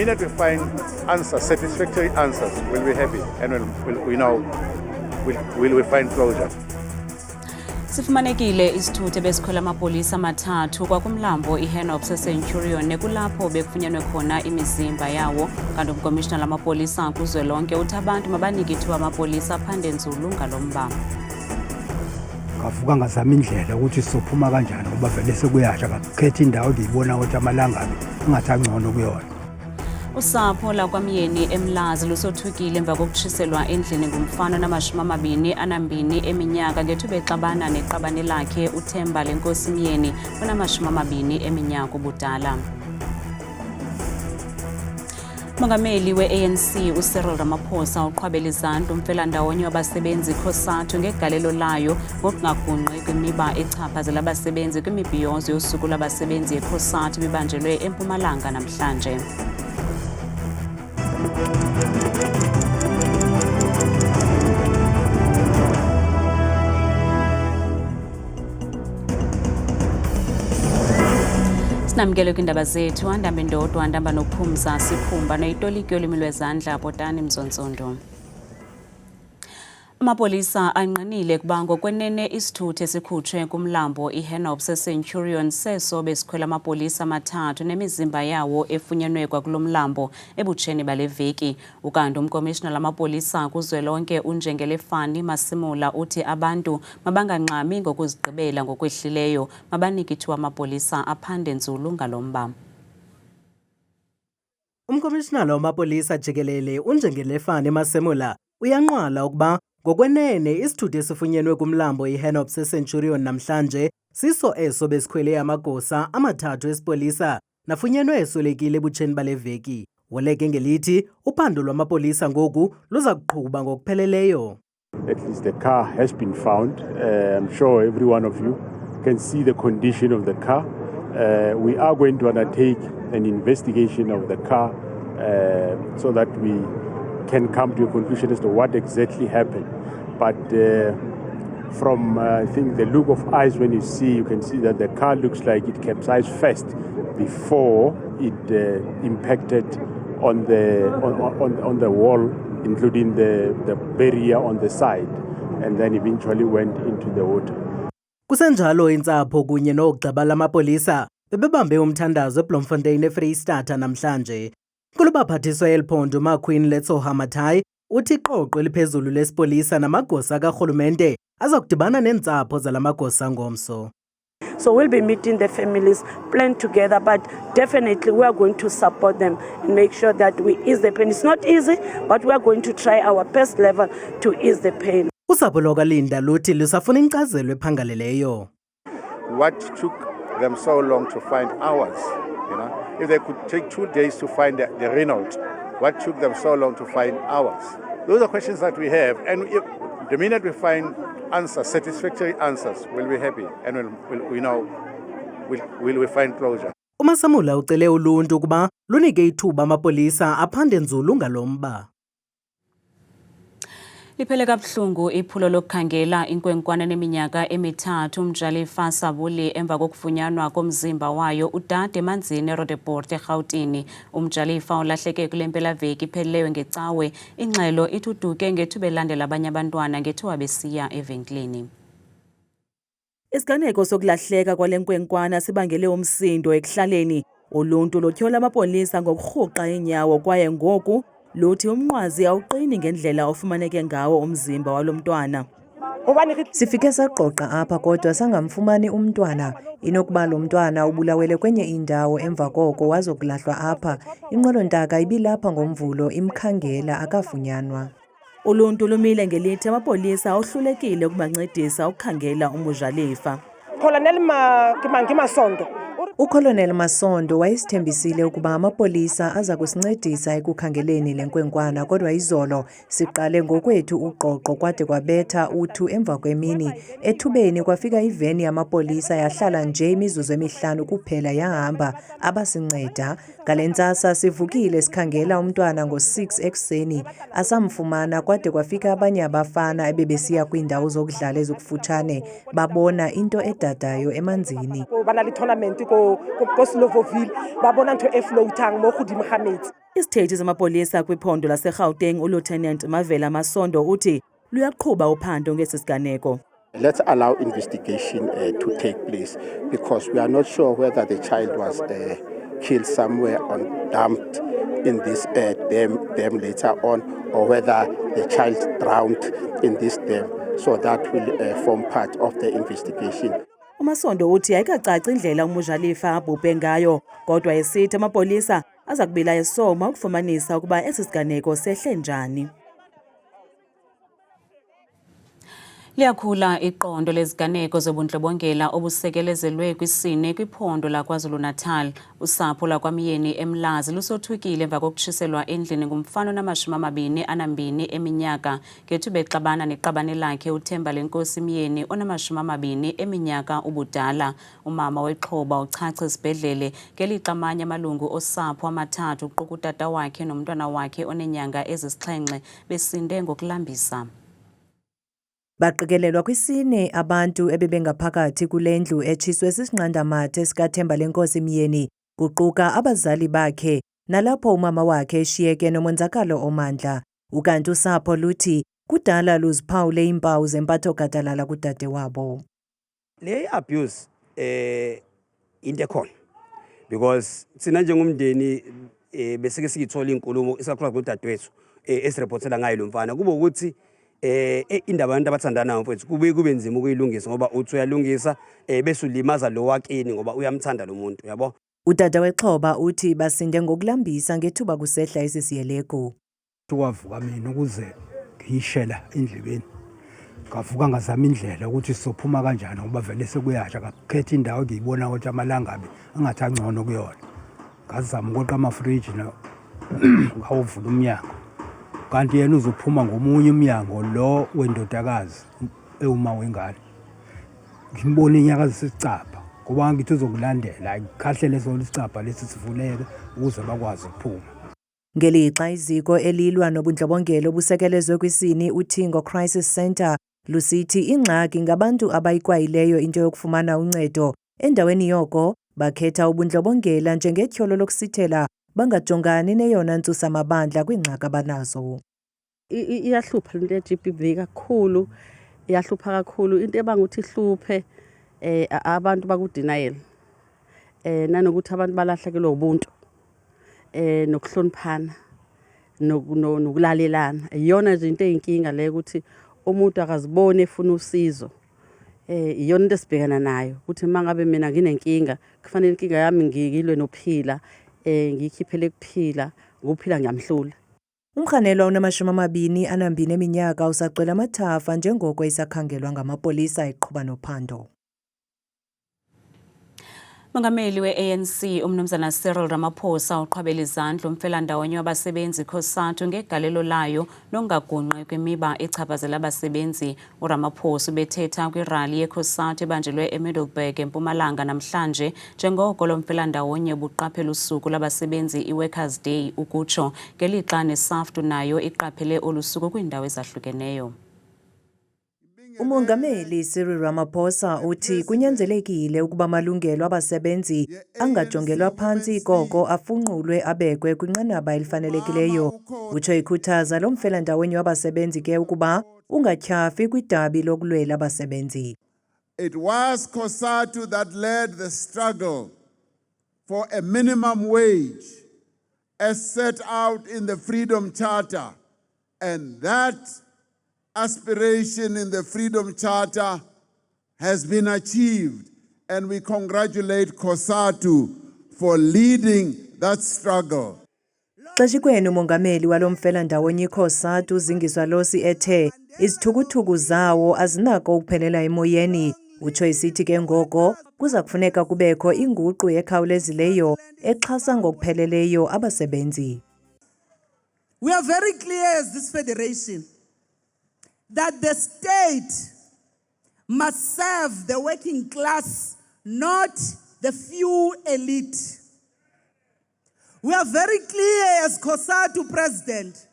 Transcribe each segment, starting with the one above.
minute we find answers, satisfactory answers, we'll be happy and we'll find closure. Sifumanekile isithuthi besikhwela amapolisa amathathu kwakumlambo iHennops eCenturion nekulapho bekufunyanwe khona imizimba yawo kanti umkomishina lamapolisa kuzwelonke uthi abantu mabanike ithuba amapolisa aphande nzulu ngalo mba. Kavuka ngazama indlela ukuthi sizophuma kanjani ngoba vele sekuyasha kakhethe indawo ngiyibona ukuthi amalanga angathi angcono kuyona. Usapho lakwaMyeni eMlazi lusothukile emva kokutshiselwa endlini ngumfana onama-22 eminyaka ngethuba exabana neqabane lakhe uThemba Lenkosi Myeni onama-20 eminyaka ubudala. Umongameli we-ANC uCyril Ramaphosa uqhwabela izandla umfelandawonye wabasebenzi COSATU ngegalelo layo ngokungagungqi kwimiba echaphazela abasebenzi kwimibhiyozo yosuku lwabasebenzi ye-COSATU bibanjelwe eMpumalanga namhlanje. Sinamkele kwindaba zethu andamba indodwa andamba nophumza siphumba noyitoliki yolwimi lwezandla Botani Mzonzondo. Amapolisa anqinile kuba ngokwenene isithuthi esikhutshwe kumlambo iHennops eCenturion seso besikhwela amapolisa amathathu nemizimba yawo efunyenwe kwakulo mlambo ebutsheni bale veki. Ukanti umkomishina lamapolisa kuzwelonke uNjengelefani Masimula uthi abantu mabanganqami ngokuzigqibela ngokwehlileyo mabanike ithuba amapolisa aphande nzulu ngalo mba. Umkomishina wamapolisa jikelele uNjengelefani Masimula uyanqwala ukuba ngokwenene isithuthi esifunyenwe kumlambo iHennops eCenturion namhlanje siso eso besikhwele amagosa amathathu esipolisa nafunyenwe eswelekile ebutsheni bale veki. Woleke ngelithi uphando lwamapolisa ngoku luza kuqhuba ngokupheleleyo. At least the car has been found. I'm sure every one of you can see the condition of the car. We are going to undertake an investigation of the car so that we can come to a conclusion as to what exactly happened. But from I think the look of eyes when you can see that the car looks like it capsized first before it impacted on the wall, including the barrier on the side, and then eventually went into the water. Kusenjalo intsapho kunye nogxaba lamapolisa bebebambe umthandazo eBloemfontein eFreystata namhlanje. Kulubaphathiswa eliphondo uMaqueen Letsoha Mathai uthi iqoqo eliphezulu lesipolisa namagosa karhulumente azakudibana nentsapho zalamagosa ngomso. So we'll be meeting the families, plan together, but definitely we are going to support them and make sure that we ease the pain. It's not easy, but we are going to try our best level to ease the pain. Usapho lokaLinda luthi lusafuna inkcazelo ephangaleleyo. What took them so long to find ours? If they could take 2 days to find the Renault, what took them so long to find ours? Those are questions that we have, and if the minute we find answers, satisfactory answers, we'll be happy and we'll find closure. uMasamula ucele uluntu ukuba lunike ithuba amapolisa aphande nzulu ngalo mba. Liphele kabuhlungu iphulo lokukhangela inkwenkwana neminyaka emithathu uMjalifa Sabuli emva kokufunyanwa komzimba wayo udade emanzini eRoodeport eGauteng. uMjalifa ulahleke kule mpelaveki iphelileyo ngecawe. Ingxelo ithuduke ngethuba elandela abanye abantwana ngethuba besiya evenkileni. Isiganeko sokulahleka kwale nkwenkwana sibangele umsindo ekuhlaleni. Uluntu lothyola amapolisa ngokurhuqa inyawo kwaye ngoku luthi umnqwazi awuqini ngendlela ofumaneke ngawo umzimba walo mntwana. Sifike saqoqa apha kodwa sangamfumani umntwana. Inokuba lo mntwana ubulawele kwenye indawo emva koko wazokulahlwa apha. Inqwelontaka ibilapha ngomvulo imkhangela akafunyanwa. Uluntu lumile ngelithi amapolisa ohlulekile ukubancedisa ukukhangela uMjalifa. UColonel Masondo wayesithembisile ukuba amapolisa aza kusincedisa ekukhangeleni le nkwenkwana kodwa izolo siqale ngokwethu uqoqo kwade kwabetha uthu emva kwemini. Ethubeni kwafika iveni yamapolisa yahlala nje imizuzu emihlanu kuphela yahamba abasinceda. Ngale ntsasa sivukile sikhangela umntwana ngo-6 ekuseni asamfumana kwade kwafika abanye abafana ebebesiya kwiindawo zokudlala ezikufutshane babona into edadayo emanzini. ko Sloloville ba bona ntho e floatang mo godimo ga metsi. Isithethi samapolisa kwiphondo laseGauteng uLieutenant Mavela Masondo uthi luyaqhuba uphando ngesi siganeko. Let's allow investigation to take place because we are not sure whether the child was killed somewhere or dumped in this dam later on, or whether the child drowned in this dam. So that will form part of the investigation. uMasondo uthi ayikacaci indlela uMujalifa abhubhe ngayo, kodwa esithi amapolisa aza kubila esoma ukufumanisa ukuba esi siganeko sehle njani. Liyakhula iqondo leziganeko zobundlobongela obusekelezelwe kwisine kwiphondo laKwaZulu-Natal. Usapho lakwaMyeni eMlazi lusothukile emva kokutshiselwa endlini ngumfana ona-22 eminyaka ngethuba exabana neqabane lakhe uThemba Lenkosi Myeni ona-20 eminyaka ubudala. Umama wexhoba uchacha esibhedlele ngelixa amanye amalungu osapho amathathu uquka utata wakhe nomntwana wakhe onenyanga ezisixhenxe besinde ngokulambisa. Baqikelelwa kwisine abantu ebebengaphakathi kule ndlu etshiswe sisinqandamathe sikaThemba Lenkosi Myeni, kuquka abazali bakhe nalapho umama wakhe eshiyeke nomonzakalo omandla. Ukanti usapho luthi kudala luziphawule iimpawu zempatho gadalala kudade wabo. Le abuse into ekhona because sina njengomndeni besike sikithola inkulumo isakhula kudadewethu esireportela ngayo lo mfana kube ukuthi indaba abantu abathandana mfowethu kube nzima ukuyilungisa ngoba uthi uyalungisa bese ulimaza lo wakini ngoba uyamthanda lo muntu yabo. Udada wexhoba uthi basinde ngokulambisa ngethuba kusehla isisiyeleko. Wavuka mina ukuze ngishela endlebeni. Ngavuka ngazama indlela ukuthi sizophuma kanjani ngoba vele sekuyasha ngakhetha indawo ngiyibona ukuthi amalangabi angathi angcono kuyona. Ngazama ukuqoqa amafridge na ngawuvula umnyango. Kanti yena uzophuma ngomunye umnyango lo wendodakazi ewuma wengane. Ngimbona inyakazi sicapha ngoba ngithi uzokulandela ayikhahle leso isicapha lesi sivuleke ukuze bakwazi ukuphuma. Ngelixa iziko elilwa nobundlobongela obusekelezwe kwisini uThingo Crisis Center lusithi ingxaki ngabantu abayikwayileyo into yokufumana uncedo. Endaweni yoko bakhetha ubundlobongela njengetyholo lokusithela bangajongani neyona ntsusa amabandla kwingxaki abanazo. Iyahlupha into ye-GBV kakhulu, iyahlupha kakhulu into ebanga ukuthi ihluphe abantu baku-denial nanokuthi abantu balahlekelwe ubuntu nokuhloniphana nokulalelana. Iyona nje into eyinkinga leyo ukuthi umuntu akazibone efuna usizo. Iyona into esibhekana nayo ukuthi mangabe mina nginenkinga kufanele inkinga yami ngiyilwe nophila ngikhiphele kuphila ngokuphila ngiyamhlula. Umkhanelwa ona-22 eminyaka usacela amathafa njengoko isakhangelwa ngamapolisa eqhuba nophando. Mongameli we-ANC umnumzana Cyril Ramaphosa uqhwabela izandla umfelandawonye wabasebenzi COSATU ngegalelo layo longagunqe kwimiba echaphazela abasebenzi. uRamaphosa ubethetha kwirali ye-COSATU ebanjelwe eMiddelburg eMpumalanga namhlanje njengoko lo mfelandawonye buqaphela usuku labasebenzi i-Workers' Day ukutsho ngelixa neSAFTU nayo iqaphele olusuku kwiindawo ezahlukeneyo. Umongameli Cyril Ramaphosa uthi kunyanzelekile ukuba amalungelo abasebenzi angajongelwa phantsi koko afunqulwe abekwe kwinqanaba elifanelekileyo. Utsho ikhuthaza lo mfelandawonye wabasebenzi ke ukuba ungatyhafi kwidabi lokulwela abasebenzi. It was COSATU that led the struggle for a minimum wage as set out in the Freedom Charter, and that aspiration in the Freedom Charter has been achieved, and we congratulate COSATU for leading that struggle. Xeshikweni umongameli walo mfelandawonye COSATU Zingiswa Losi ethe izithukuthuku zawo azinako ukuphelela emoyeni. Utsho isithi ke ngoko kuza kufuneka kubekho inguqu ekhawulezileyo exhasa ngokupheleleyo abasebenzi. We are very clear as this federation that the state must serve the working class, not the few elite. We are very clear as COSATU president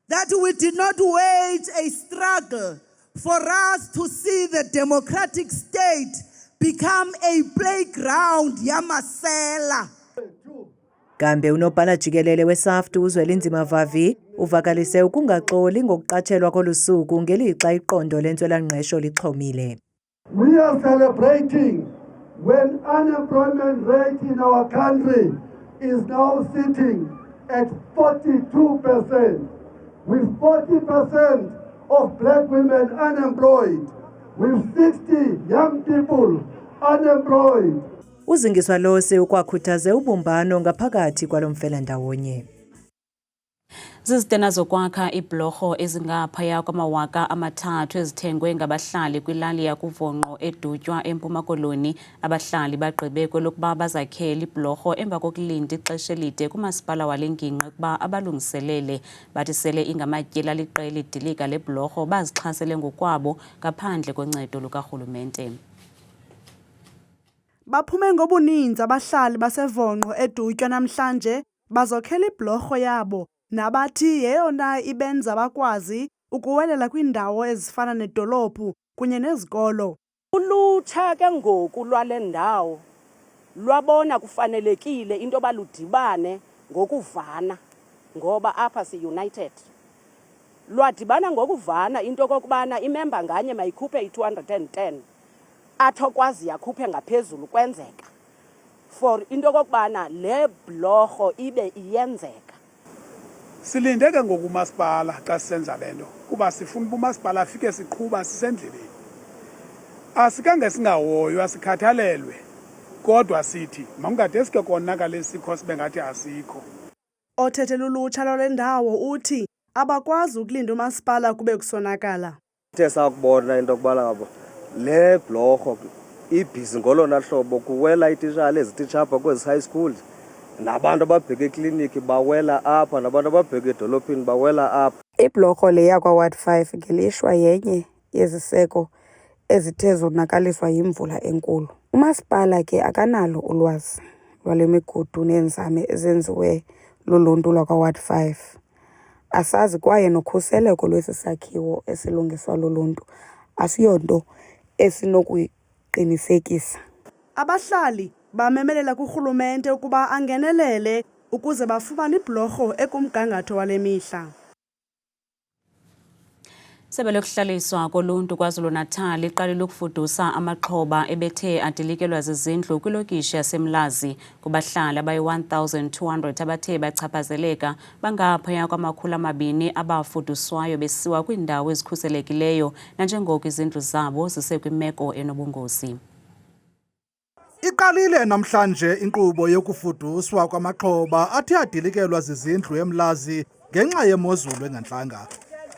that we did not wage a struggle for us to see the democratic state become a playground yamasela. Kambe unobhala jikelele weSAFTU uZwelinzima Vavi uvakalise ukungaxoli ngokuqatshelwa kolusuku ngelixa iqondo lentswelangqesho lixhomile. We are celebrating when unemployment rate in our country is now sitting at 42%, with 40% of black women unemployed, with 60 young people unemployed. Uzingiswa Lose ukwakhuthaze ubumbano ngaphakathi kwalomfelandawonye. Zizitena zokwakha ibhlorho ezingaphaya kwama-3,000 ezithengwe ngabahlali kwilali yakuvonqo edutywa eMpuma Koloni. Abahlali bagqibe kwelokuba bazakhele ibhlorho emva kokulinda ixesha elide kumasipala wale ngingqi ukuba abalungiselele. Bathi sele ingamatyeli aliqela idilika lebhlorho bazixhasele ngokwabo ngaphandle koncedo lukarhulumente. Baphume ngobuninzi abahlali basevonqo edutywa namhlanje bazokhela ibhlorho yabo nabathi yeyona ibenza bakwazi ukuwelela kwiindawo ezifana nedolophu kunye nezikolo. Ulutsha ke ngoku lwale ndawo lwabona kufanelekile into baludibane ngokuvana ngoba apha si-united. Lwadibana ngokuvana into kokubana imemba nganye mayikhuphe i-210 athokwazi yakhuphe ngaphezulu kwenzeka for into kokubana le blorho ibe iyenzeka. Silindeke ngokumasipala xa sisenza lento kuba sifuna umasipala afike siqhuba sisendleleni. Asikange singahoywa sikhathalelwe kodwa sithi mangade sike konakala sikho sibe ngathi asikho. Othethela ulutsha lwale ndawo uthi abakwazi ukulinda umasipala kube kusonakala. Sakubona into okubala ngabo le blorho ibhizi ngolona hlobo kuwela ititshala ezititsha apha kwezi high schools. Nabantu ababheke ekliniki bawela apha nabantu ababheke edolophini bawela apha. Ibhlorho le yakwa Ward 5 ngelishwa yenye yeziseko ezithe zonakaliswa yimvula enkulu. Umasipala ke akanalo ulwazi lwale migudu neenzame ezenziwe luluntu lwakwa Ward 5. Asazi kwaye nokhuseleko lwesisakhiwo esilungiswa luluntu asiyonto esinokuyiqinisekisa. Abahlali bamemelela kurhulumente ukuba angenelele ukuze bafumane ibhlorho ekumgangatho wale mihla. Isebe lokuhlaliswa koluntu KwaZulu-Natal liqalile ukufudusa amaxhoba ebethe adilikelwa zizindlu kwilokishi yaseMlazi kubahlali abayi-1,200 abathe bachaphazeleka bangaphaya kwama-200 abafuduswayo besiwa kwiindawo ezikhuselekileyo nanjengoko izindlu zabo zisekwimeko enobungozi. Iqalile namhlanje inkqubo yokufuduswa kwamaxhoba athe adilikelwa zizindlu eMlazi ngenxa yemozulu engantlanga.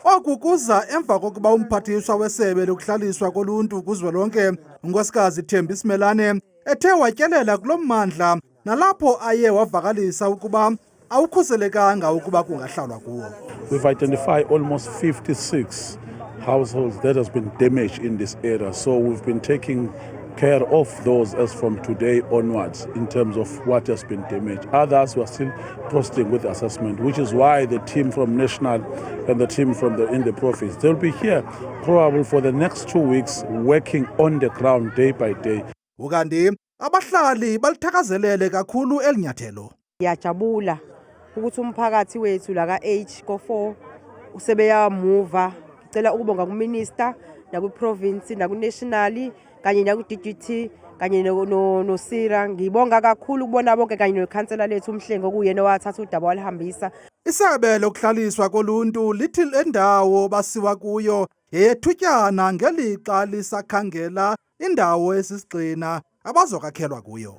Oku kuza emva kokuba umphathiswa wesebe lokuhlaliswa koluntu kuzwelonke unkosikazi Thembi Simelane ethe watyelela kulo mmandla nalapho aye wavakalisa ukuba awukhuselekanga ukuba kungahlalwa kuwo. We've identified almost 56 households that has been damaged in this area, so we've been taking care of those as from today onwards in terms of what has been damaged. Others were still proceeding with assessment, which is why the team from National and the team from in the province, they'll be here probably for the next 2 weeks working on the ground day by day. Ukanti abahlali balithakazelele kakhulu elinyathelo. Yajabula ukuthi umphakathi wethu la ka-H ko4 usebeyamuva. Ngicela ukubonga kuminister naku-province naku-national kanye naku-DGT kanye no-Sira. Ngibonga kakhulu ukubona bonke kanye nekhansela lethu uMhlengo okuyena owathatha udaba walihambisa. Isebe lokuhlaliswa koluntu lithi le ndawo basiwa kuyo yethutyana ngelixa lisakhangela indawo esisigxina abazokakhelwa kuyo.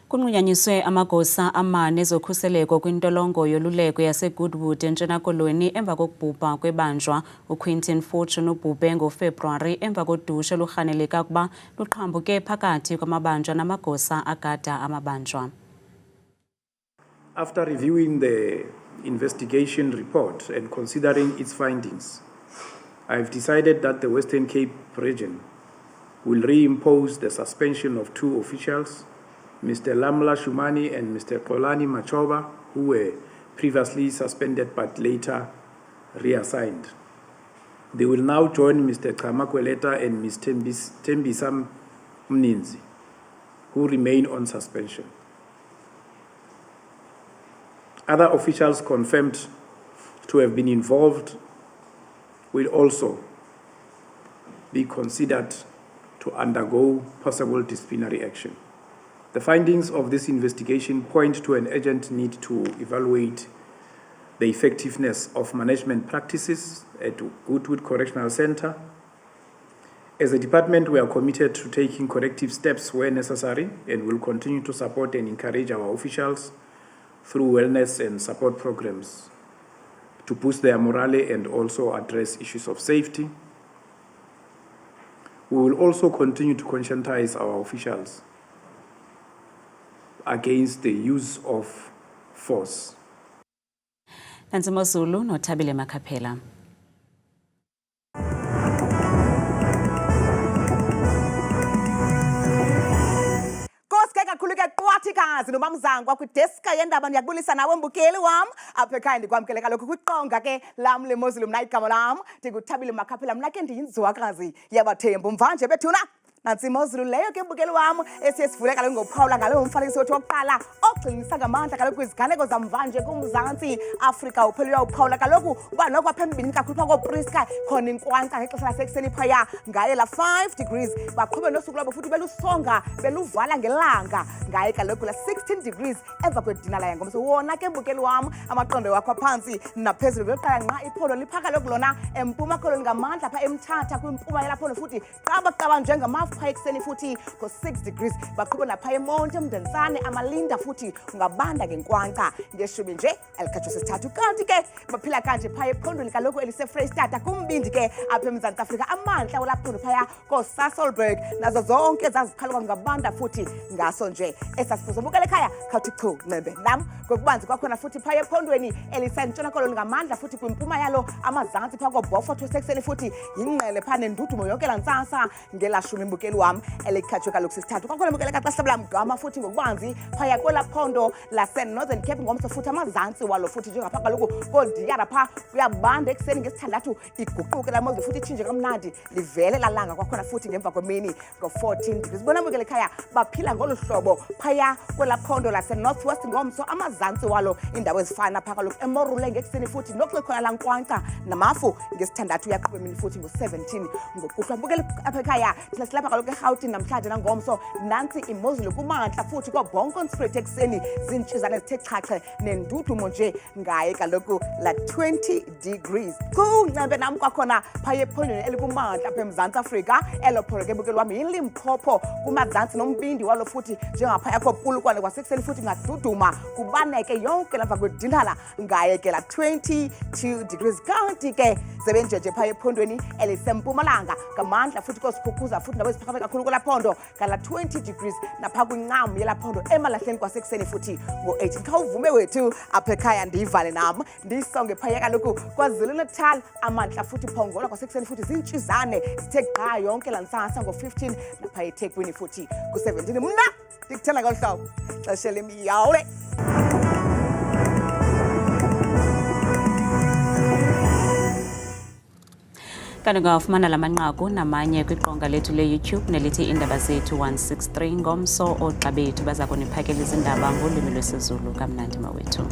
Kunqunyanyiswe amagosa amane ezokhuseleko kwintolongo yoluleko yaseGoodwood eNtshona Koloni emva kokubhubha kwebanjwa. uQuinton Fortune ubhubhe ngoFebruwari emva kodushe lurhaneleka ukuba luqhambuke phakathi kwamabanjwa namagosa agada amabanjwa. After reviewing the investigation report and considering its findings, I have decided that the Western Cape region will reimpose the suspension of 2 officials, Mr. Lamla Shumani and Mr. Kolani Machoba, who were previously suspended but later reassigned. They will now join Mr. Kamakweleta and Ms. Tembisa Mninzi, who remain on suspension. Other officials confirmed to have been involved will also be considered to undergo possible disciplinary action. The findings of this investigation point to an urgent need to evaluate the effectiveness of management practices at Goodwood Correctional Center. As a department, we are committed to taking corrective steps where necessary and will continue to support and encourage our officials through wellness and support programs to boost their morale and also address issues of safety. We will also continue to conscientize our officials against the use of force. Nanzimo Zulu noThabile Makhaphela. kakhulu ke qwathikazi nomamzangwa kwideska yendaba ndiyakubulisa nawe mbukeli wam apha ekhaya ndikwamkele kaloku kwiqonga ke lam leMozulu mna igama lam ndikuThabile Makhaphela mna ke ndiyinzwakazi yabathembu mvanje bethuna nansi imozulu leyo ke mbukeli wam esiye sivule kaloku ngophawula ngalo umfanekiso wethu wokuqala ogxilisa ngamandla kaloku kwiziganeko zamvanje kuMzantsi Afrika uphelelwa uphawula kaloku uba noko apha embini kakhulu phaa kooPriska khona inkwankca ngexesha lasekuseni phaya ngaye la 5 degrees baqhube nosuku lwabo futhi belusonga beluvala ngelanga ngaye kaloku la 16 degrees emva kwedinala yangomso wona ke mbukeli wam amaqondo wakho aphantsi naphezulu beqala nqa iphondo liphaka kaloku lona empuma koloni ngamandla phaa eMthatha kwimpuma yelaphondo futhi qaba njengamafu phaya ekuseni futhi ko 6 degrees baqhube naphaya eMonti eMdantsane amalinda futhi ungabanda ngenkwankca ngeshumi nje elikhatshwe sesithathu kanti ke baphila kanje phaya ephondweni kaloku eliseFreystata kumbindi ke apha eMzantsi Afrika amandla olaphondo phaya koSasolburg nazo zonke zaziphaluka ngabanda futhi ngaso nje esasibuzobukela ekhaya khawuthi chu nembe nam ngokubanzi kwakhona futhi phaya ephondweni elisentshona koloni ngamandla futhi kwimpuma yalo amazantsi phaa koBhofort sekuseni futhi yingqele phaa nendudumo yonke lantsasa ngelashumi mbukeli wam elikhatshwe kaloku sesithathu kwakhona mbukeli kaXahlabula Mgama futhi ngokubanzi phaya kwelaphondo laseNorthern Cape ngomso futhi amazantsi walo futhi njengapha kaloku koDiyara phaa kuyabanda ekuseni ngesithandathu iguquke la mozulu futhi itshintshe kamnandi livele lalanga kwakhona futhi ngemva kwemini ngo-14 degrees bona mbukeli ekhaya baphila ngolu hlobo phaya kwelaphondo laseNorthwest ngomso amazantsi walo indawo ezifana phaa kaloku eMorule ngekuseni futhi nokukhona la nkwankca namafu ngesithandathu uyaqhube emini futhi ngo-17 ngokuhlwa mbukeli apha ekhaya thina silapha kaloku eRhawutini namhlanje nangomso nantsi imozulu kumantla futhi koBonkonspruit ekuseni zintshizana ezithe chache nendudumo nje ngaye kaloku la 20 degrees kuncembe nam kwakhona phaya ephondweni elikumantla apha eMzantsi Afrika elo phondo ke mbukeli wam yiLimpopo kumazantsi nombindi walo futhi njengaphaya koPulukwane kwasekuseni futhi ngaduduma kubaneke yonke lapha kwedindala ngaye ke la 22 degrees kanti ke sebenjeje phaya ephondweni elisempumalanga ngamandla futhi kosikhukhuza futhi ndawo eziphakame kakhulu kwelaphondo ngala 20 degrees napha kwincam yelaphondo emalahleni kwasekuseni futhi ngo-18 khawuvume wethu apha ekhaya ndiyivale nam ndiyisonge phaya kaloku KwaZulu-Natal amantla futhi phongola kwasekuseni futhi zintshizane zithe gqa yonke lantsasa ngo-15 naphaya eThekwini futhi ku-17 mna ndikuthela ngolu hlobo xesha lemiyawule kanti ungawafumana la manqaku namanye kwiqonga lethu leYouTube nelithi Indaba Zethu 163 ngomso oogxa bethu baza kuniphakela izindaba ngolwimi lwesiZulu kamnandi mawethu.